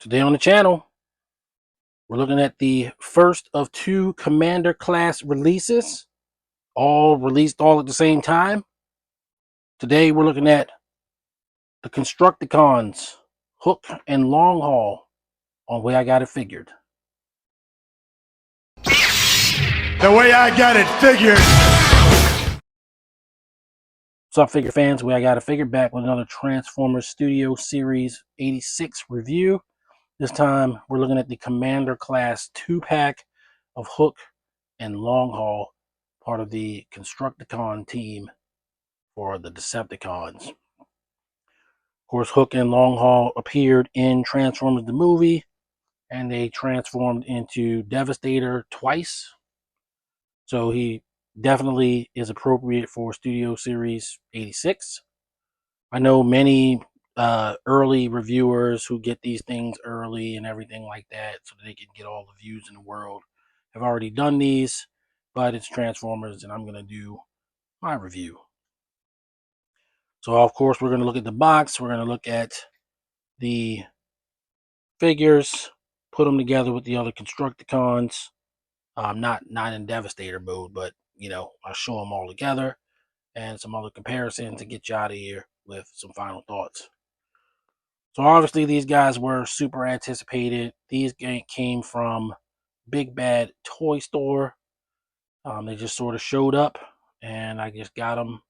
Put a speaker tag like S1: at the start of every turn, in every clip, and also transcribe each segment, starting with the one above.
S1: Today on the channel, we're looking at the first of two Commander class releases, all released all at the same time. Today we're looking at the Constructicons, Hook and Long Haul, on Way I Got It Figured.
S2: The way I got it figured.
S1: What's up, figure fans? Way I Got It Figured, back with another Transformers Studio Series 86 review. This time we're looking at the Commander class 2-pack of Hook and Long Haul, part of the Constructicon team for the Decepticons. Of course, Hook and Long Haul appeared in Transformers the movie, and they transformed into Devastator twice. So he definitely is appropriate for Studio Series 86. I know many early reviewers who get these things early and everything like that so that they can get all the views in the world have already done these, but it's Transformers and I'm going to do my review. So, of course, we're going to look at the box. We're going to look at the figures, put them together with the other Constructicons. Not in Devastator mode, but I'll show them all together and some other comparisons to get you out of here with some final thoughts. So obviously these guys were super anticipated. These came from Big Bad Toy Store. They just sort of showed up, and I just got them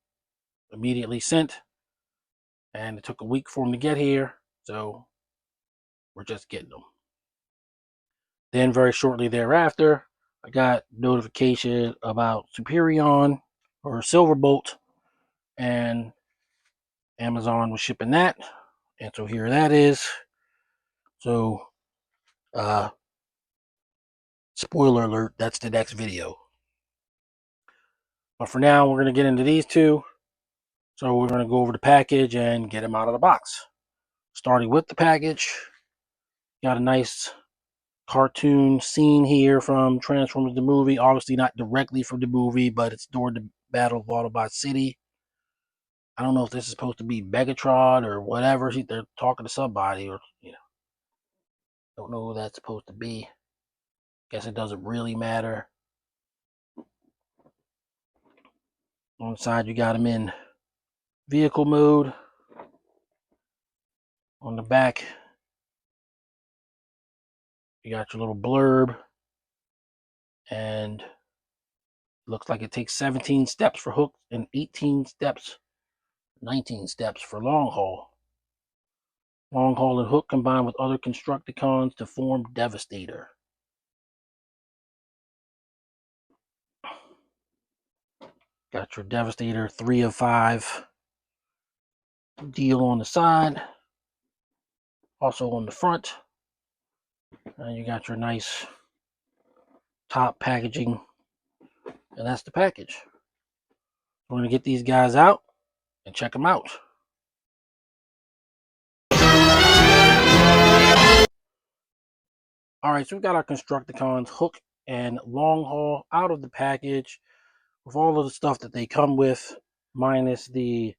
S1: immediately sent. And it took a week for them to get here, so we're just getting them. Then very shortly thereafter, I got notification about Superion or Silverbolt, and Amazon was shipping that. And so here that is. So, spoiler alert, that's the next video. But for now, we're going to get into these two. So we're going to go over the package and get them out of the box. Starting with the package, got a nice cartoon scene here from Transformers the movie. Obviously not directly from the movie, but it's during the Battle of Autobot City. I don't know if this is supposed to be Megatron or whatever. They're talking to somebody, or don't know who that's supposed to be. Guess it doesn't really matter. On the side, you got them in vehicle mode. On the back, you got your little blurb, and looks like it takes 17 steps for Hook and 19 steps for Long Haul. Long Haul and Hook combine with other Constructicons to form Devastator. Got your Devastator 3 of 5 deal on the side. Also on the front. And you got your nice top packaging. And that's the package. We're going to get these guys out and check them out. Alright, so we've got our Constructicons Hook and Long Haul out of the package with all of the stuff that they come with, minus the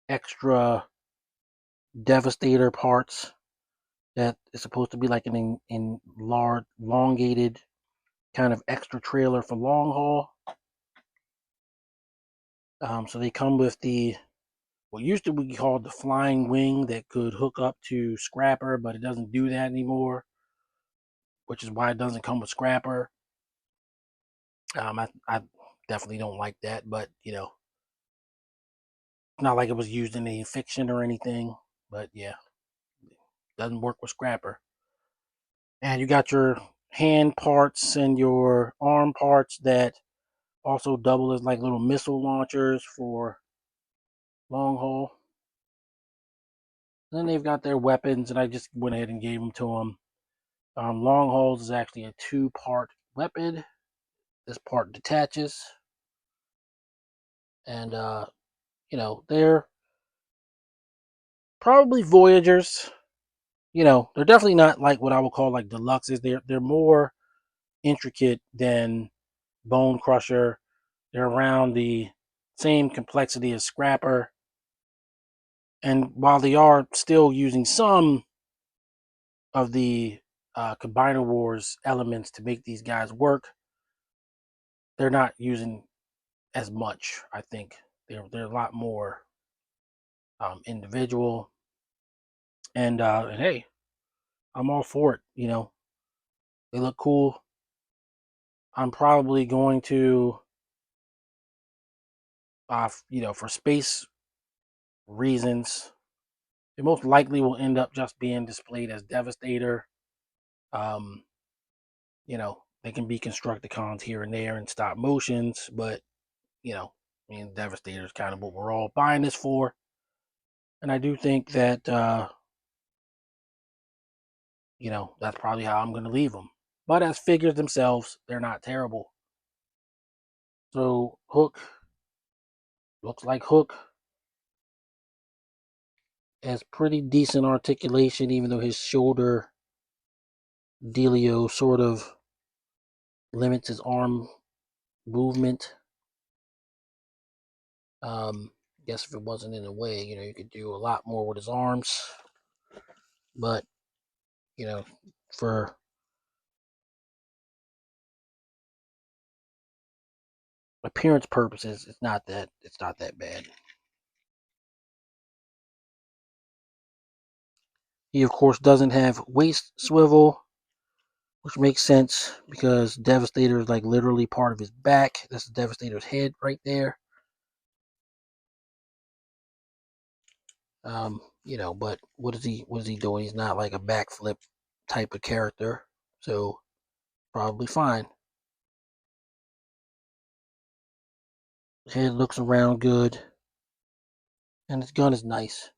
S1: extra Devastator parts that is supposed to be like an large, elongated kind of extra trailer for Long Haul. So they come with what used to be called the flying wing that could hook up to Scrapper, but it doesn't do that anymore, which is why it doesn't come with Scrapper. I definitely don't like that, but not like it was used in any fiction or anything, but yeah, doesn't work with Scrapper. And you got your hand parts and your arm parts that also double as like little missile launchers for Long Haul. Then they've got their weapons, and I just went ahead and gave them to them. Long Haul's is actually a 2-part weapon. This part detaches, and they're probably Voyagers. They're definitely not like what I would call like deluxes. They're more intricate than Bone Crusher. They're around the same complexity as Scrapper. And while they are still using some of the Combiner Wars elements to make these guys work, they're not using as much. I think they're a lot more individual, and hey, I'm all for it. They look cool. I'm probably going to, for space reasons, it most likely will end up just being displayed as Devastator. Um, they can be Constructicons here and there and stop motions, but Devastator is kind of what we're all buying this for. And I do think that that's probably how I'm going to leave them. But as figures themselves, they're not terrible. So Hook looks like Hook has pretty decent articulation, even though his shoulder dealio sort of limits his arm movement. I guess if it wasn't in the way, you could do a lot more with his arms. But, for appearance purposes, it's not that bad. He of course doesn't have waist swivel, which makes sense because Devastator is like literally part of his back. That's Devastator's head right there. But what is he doing? He's not like a backflip type of character, so probably fine. Head looks around good, and his gun is nice.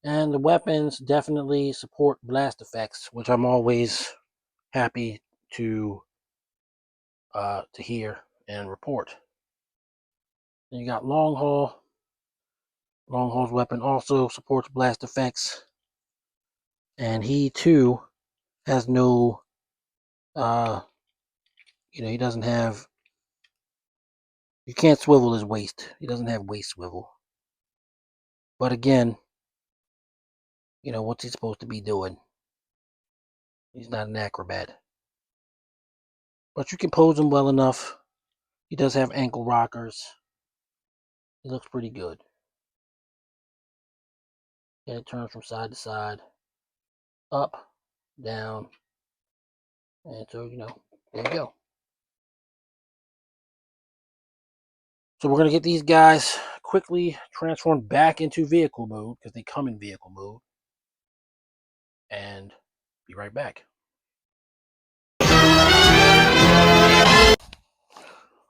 S1: And the weapons definitely support blast effects, which I'm always happy to hear and report. Then you got Long Haul. Long Haul's weapon also supports blast effects, and he too has no, uh, he doesn't have. You can't swivel his waist. He doesn't have waist swivel. But again, what's he supposed to be doing? He's not an acrobat. But you can pose him well enough. He does have ankle rockers. He looks pretty good. And it turns from side to side, up, down, and so there you go. So we're gonna get these guys quickly transformed back into vehicle mode because they come in vehicle mode, and be right back.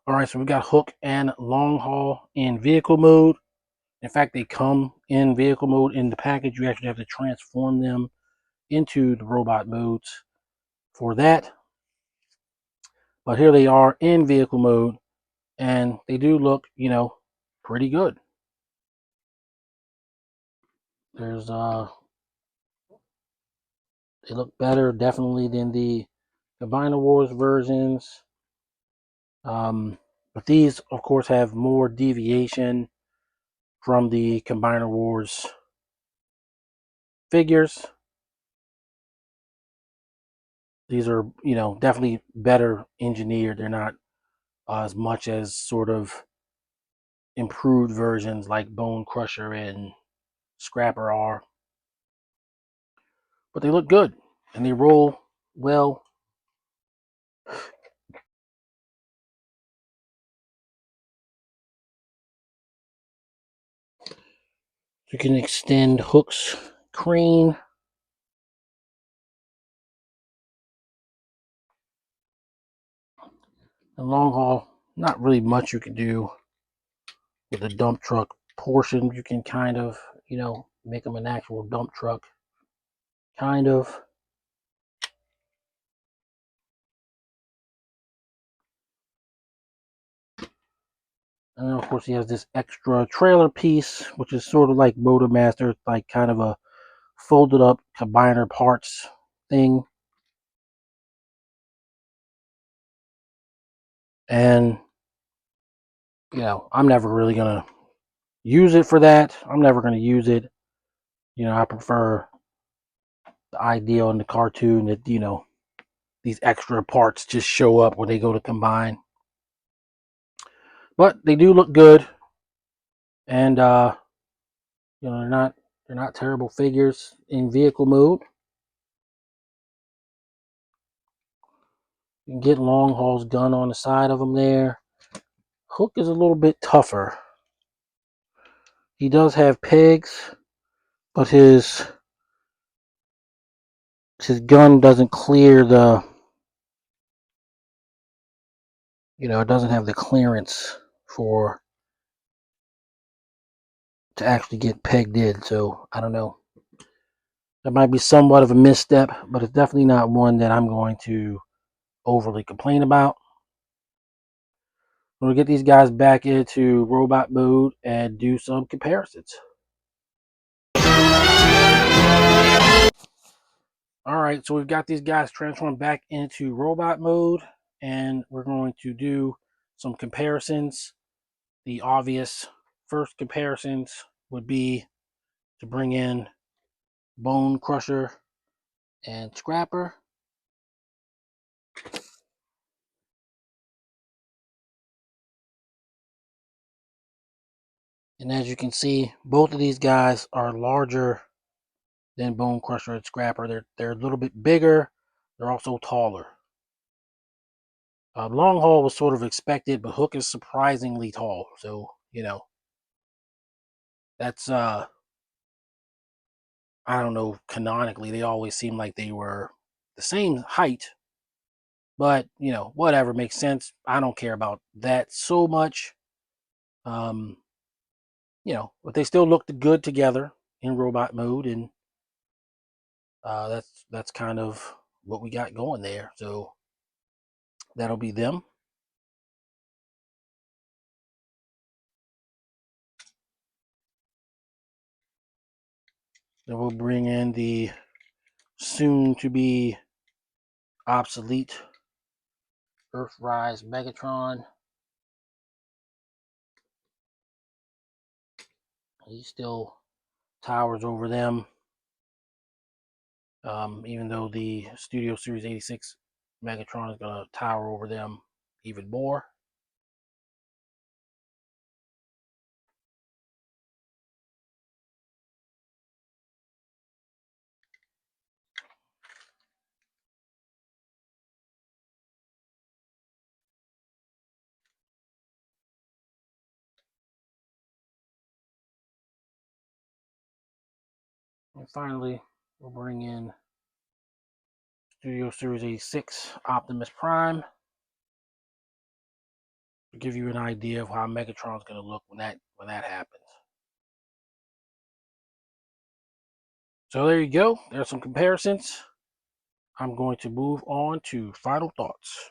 S1: All right, so we got Hook and Long Haul in vehicle mode. In fact, they come in vehicle mode in the package. You actually have to transform them into the robot modes for that. But here they are in vehicle mode, and they do look, pretty good. There's they look better definitely than the Combiner Wars versions. But these, of course, have more deviation from the Combiner Wars figures. These are, definitely better engineered. They're not as much as sort of improved versions like Bone Crusher and Scrapper are. But they look good and they roll well. You can extend Hook's crane. And Long Haul, not really much you can do with the dump truck portion. You can kind of, make them an actual dump truck. Kind of. And then, of course, he has this extra trailer piece, which is sort of like Motor Master, like kind of a folded up combiner parts thing. And, I'm never really going to use it for that. I'm never going to use it. I prefer the idea in the cartoon that, these extra parts just show up when they go to combine. But they do look good, and they're not terrible figures in vehicle mode. You can get Long Haul's gun on the side of them there. Hook is a little bit tougher. He does have pegs, but his gun doesn't clear the, it doesn't have the clearance for to actually get pegged in. So I don't know. That might be somewhat of a misstep, but it's definitely not one that I'm going to overly complain about. We'll get these guys back into robot mode and do some comparisons. All right, so we've got these guys transformed back into robot mode, and we're going to do some comparisons. The obvious first comparisons would be to bring in Bone Crusher and Scrapper. And as you can see, both of these guys are larger than Bone Crusher and Scrapper. They're a little bit bigger. They're also taller. Long Haul was sort of expected, but Hook is surprisingly tall. So, that's I don't know, canonically they always seem like they were the same height, but whatever makes sense. I don't care about that so much. Um, but they still looked good together in robot mode, and that's kind of what we got going there. So that'll be them. Then we'll bring in the soon to be obsolete Earthrise Megatron. He still towers over them, even though the Studio Series 86 Megatron is going to tower over them even more. And finally, we'll bring in Studio Series 86 Optimus Prime to give you an idea of how Megatron's going to look when that happens. So there you go. There's some comparisons. I'm going to move on to final thoughts.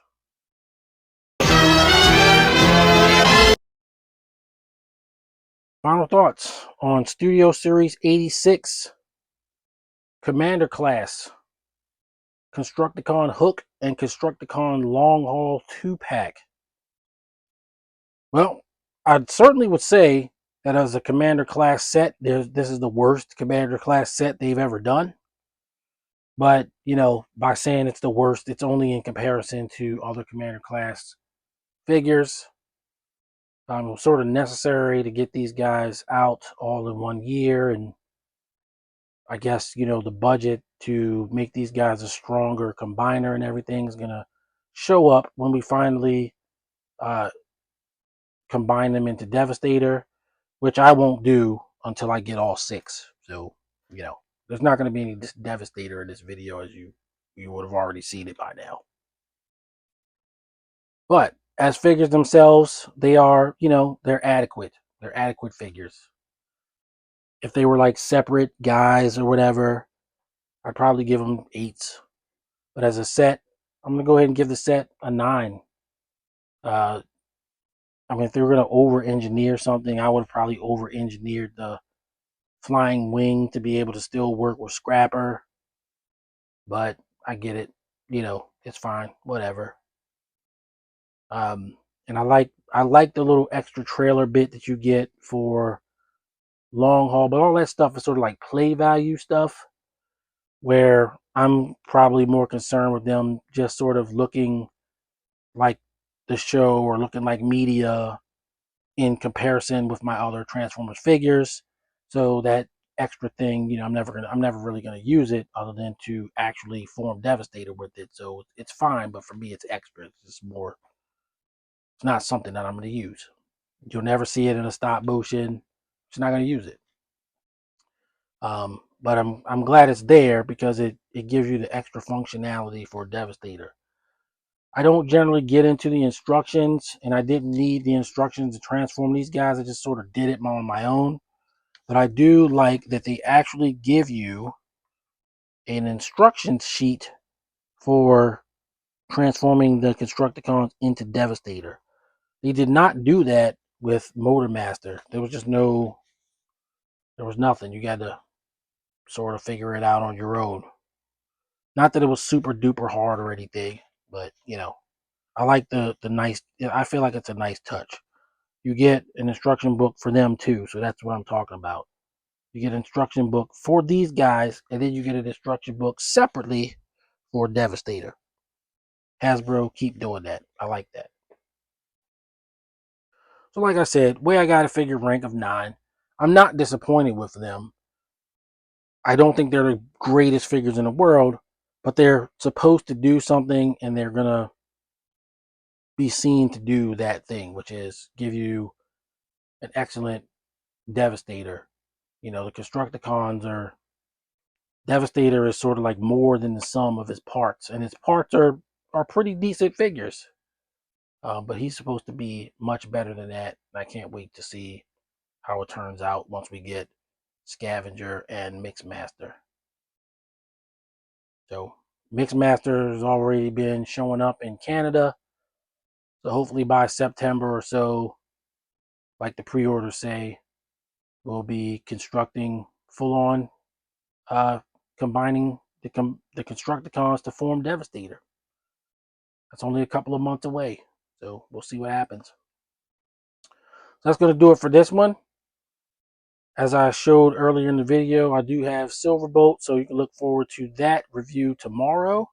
S1: Final thoughts on Studio Series 86 Commander Class Constructicon Hook and Constructicon Long Haul 2-pack. Well, I certainly would say that as a Commander Class set, this is the worst Commander Class set they've ever done. But, by saying it's the worst, it's only in comparison to other Commander Class figures. Sort of necessary to get these guys out all in 1 year, and I guess the budget to make these guys a stronger combiner and everything is gonna show up when we finally combine them into Devastator, which I won't do until I get all 6. So there's not going to be any Devastator in this video, as you would have already seen it by now. But as figures themselves, they are, they're adequate. They're adequate figures. If they were like separate guys or whatever, I'd probably give them 8s. But as a set, I'm going to go ahead and give the set a 9. If they were going to over-engineer something, I would have probably over-engineered the flying wing to be able to still work with Scrapper. But I get it. It's fine. Whatever. And I like the little extra trailer bit that you get for Long Haul, but all that stuff is sort of like play value stuff. where I'm probably more concerned with them just sort of looking like the show or looking like media in comparison with my other Transformers figures. So that extra thing, I'm never really gonna use it other than to actually form Devastator with it. So it's fine, but for me, it's extra. It's just more. It's not something that I'm gonna use. You'll never see it in a stop motion. It's not gonna use it. But I'm glad it's there because it gives you the extra functionality for Devastator. I don't generally get into the instructions, and I didn't need the instructions to transform these guys. I just sort of did it on my own. But I do like that they actually give you an instruction sheet for transforming the Constructicons into Devastator. They did not do that with Motormaster. There was nothing. You got to sort of figure it out on your own. Not that it was super duper hard or anything, but I like the nice. I feel like it's a nice touch. You get an instruction book for them too, so that's what I'm talking about. You get an instruction book for these guys, and then you get an instruction book separately for Devastator. Hasbro, keep doing that. I like that. So, like I said, way I got a figure rank of 9. I'm not disappointed with them. I don't think they're the greatest figures in the world, but they're supposed to do something, and they're gonna be seen to do that thing, which is give you an excellent Devastator. The Constructicons are Devastator is sort of like more than the sum of his parts, and his parts are pretty decent figures. But he's supposed to be much better than that. I can't wait to see how it turns out once we get Scavenger and Mixmaster. So Mixmaster has already been showing up in Canada. So hopefully by September or so, like the pre-orders say, we'll be constructing full-on, combining the Constructicons to form Devastator. That's only a couple of months away, so we'll see what happens. So that's going to do it for this one. As I showed earlier in the video, I do have Silverbolt, so you can look forward to that review tomorrow.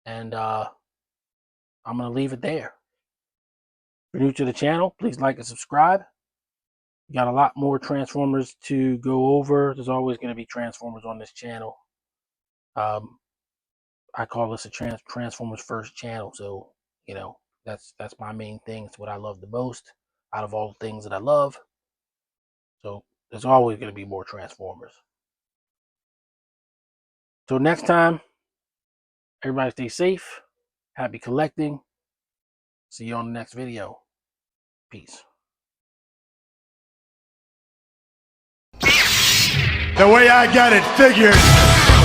S1: And I'm going to leave it there. If you're new to the channel, please like and subscribe. We got a lot more Transformers to go over. There's always going to be Transformers on this channel. I call this a Transformers first channel, so that's my main thing. It's what I love the most out of all the things that I love. So there's always going to be more Transformers. Till next time, everybody stay safe. Happy collecting. See you on the next video. Peace.
S2: The way I got it figured.